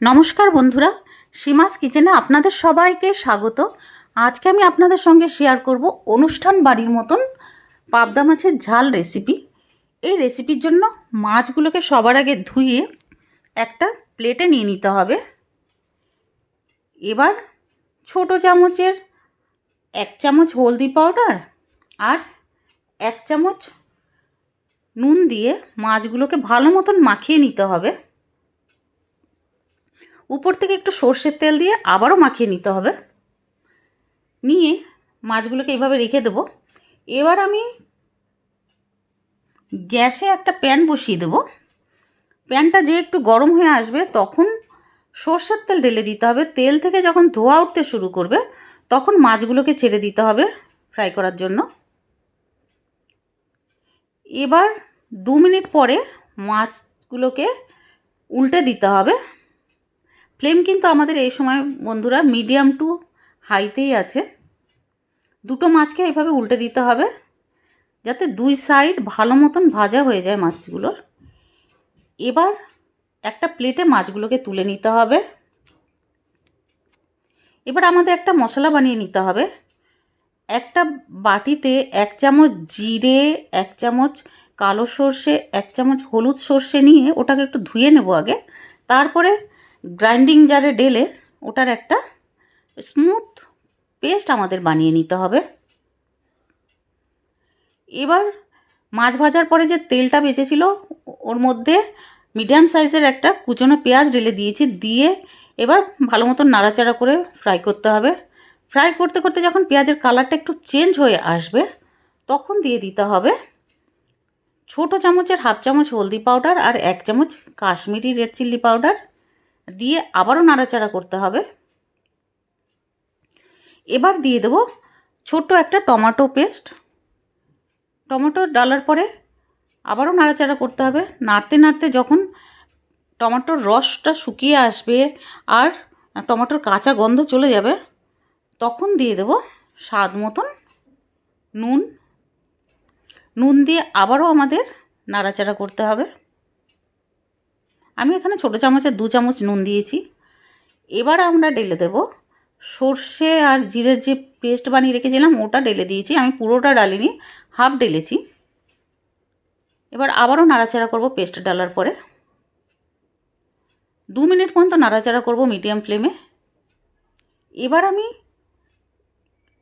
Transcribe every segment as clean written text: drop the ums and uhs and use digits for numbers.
নমস্কার বন্ধুরা, সীমাস কিচেনে আপনাদের সবাইকে স্বাগত। আজকে আমি আপনাদের সঙ্গে শেয়ার করব অনুষ্ঠান বাড়ির মতন পাবদা মাছের ঝাল রেসিপি। এই রেসিপির জন্য মাছগুলোকে সবার আগে ধুয়ে একটা প্লেটে নিয়ে নিতে হবে। এবার ছোট চামচের 1 চামচ হলদি পাউডার আর 1 চামচ নুন দিয়ে মাছগুলোকে ভালো মতন মাখিয়ে নিতে হবে। উপর থেকে একটু সর্ষের তেল দিয়ে আবারও মাখিয়ে নিতে হবে। নিয়ে মাছগুলোকে এইভাবে রেখে দেব। এবার আমি গ্যাসে একটা প্যান বসিয়ে দেব। প্যানটা যে একটু গরম হয়ে আসবে তখন সর্ষের তেল ঢেলে দিতে হবে। তেল থেকে যখন ধোঁয়া উঠতে শুরু করবে তখন মাছগুলোকে ছেড়ে দিতে হবে ফ্রাই করার জন্য। এবার 2 মিনিট পরে মাছগুলোকে উল্টে দিতে হবে। ফ্লেম কিন্তু আমাদের এই সময় বন্ধুরা মিডিয়াম টু হাইতেই আছে। দুটো মাছকে এইভাবে উল্টে দিতে হবে যাতে দুই সাইড ভালো মতন ভাজা হয়ে যায় মাছগুলোর। এবার একটা প্লেটে মাছগুলোকে তুলে নিতে হবে। এবার আমাদের একটা মশলা বানিয়ে নিতে হবে। একটা বাটিতে 1 চামচ জিরে, 1 চামচ কালো সর্ষে, 1 চামচ হলুদ সর্ষে নিয়ে ওটাকে একটু ধুয়ে নেব আগে। তারপরে গ্রাইন্ডিং জারে ঢেলে ওটার একটা স্মুথ পেস্ট আমাদের বানিয়ে নিতে হবে। এবার মাছ ভাজার পরে যে তেলটা বেঁচেছিল ওর মধ্যে মিডিয়াম সাইজের একটা কুচনো পেঁয়াজ ঢেলে দিয়েছি। দিয়ে এবার ভালো মতন নাড়াচাড়া করে ফ্রাই করতে হবে। ফ্রাই করতে করতে যখন পেঁয়াজের কালারটা একটু চেঞ্জ হয়ে আসবে তখন দিয়ে দিতে হবে ছোটো চামচের 1/2 চামচ হলদি পাউডার আর 1 চামচ কাশ্মীরি রেড চিলি পাউডার দিয়ে আবারও নাড়াচাড়া করতে হবে। এবার দিয়ে দেব ছোট্ট একটা টমেটো পেস্ট। টমেটো ডালার পরে আবারও নাড়াচাড়া করতে হবে। নাড়তে নাড়তে যখন টমেটোর রসটা শুকিয়ে আসবে আর টমেটোর কাঁচা গন্ধ চলে যাবে তখন দিয়ে দেব স্বাদ মতন নুন। নুন দিয়ে আবারও আমাদের নাড়াচাড়া করতে হবে। আমি এখানে ছোটো চামচের 2 চামচ নুন দিয়েছি। এবার আমরা ঢেলে দেব সর্ষে আর জিরের যে পেস্ট বানিয়ে রেখেছিলাম ওটা ঢেলে দিয়েছি। আমি পুরোটা ডালিনি, হাফ ঢেলেছি। এবার আবারও নাড়াচাড়া করব পেস্ট ডালার পরে। 2 মিনিট পর্যন্ত নাড়াচাড়া করব মিডিয়াম ফ্লেমে। এবার আমি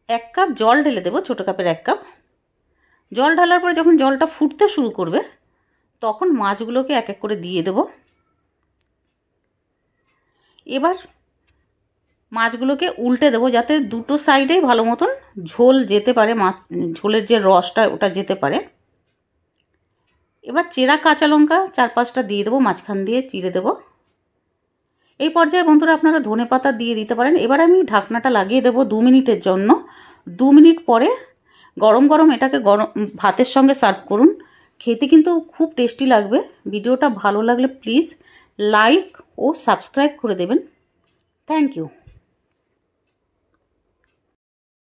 1 কাপ জল ঢেলে দেবো, ছোটো কাপের 1 কাপ। জল ঢালার পরে যখন জলটা ফুটতে শুরু করবে তখন মাছগুলোকে এক এক করে দিয়ে দেব। এবার মাছগুলোকে উল্টে দেবো যাতে দুটো সাইডেই ভালো মতন ঝোল যেতে পারে, মাছ ঝোলের যে রসটা ওটা যেতে পারে। এবার চেরা কাঁচা লঙ্কা 4-5টা দিয়ে দেবো, মাঝখান দিয়ে চিড়ে দেবো। এই পর্যায়ে বন্ধুরা আপনারা ধনেপাতা দিয়ে দিতে পারেন। এবার আমি ঢাকনাটা লাগিয়ে দেবো 2 মিনিটের জন্য। 2 মিনিট পরে গরম গরম এটাকে ভাতের সঙ্গে সার্ভ করুন। খেতে কিন্তু খুব টেস্টি লাগবে। ভিডিওটা ভালো লাগলে প্লিজ লাইক ও সাবস্ক্রাইব করে দেবেন। Thank you.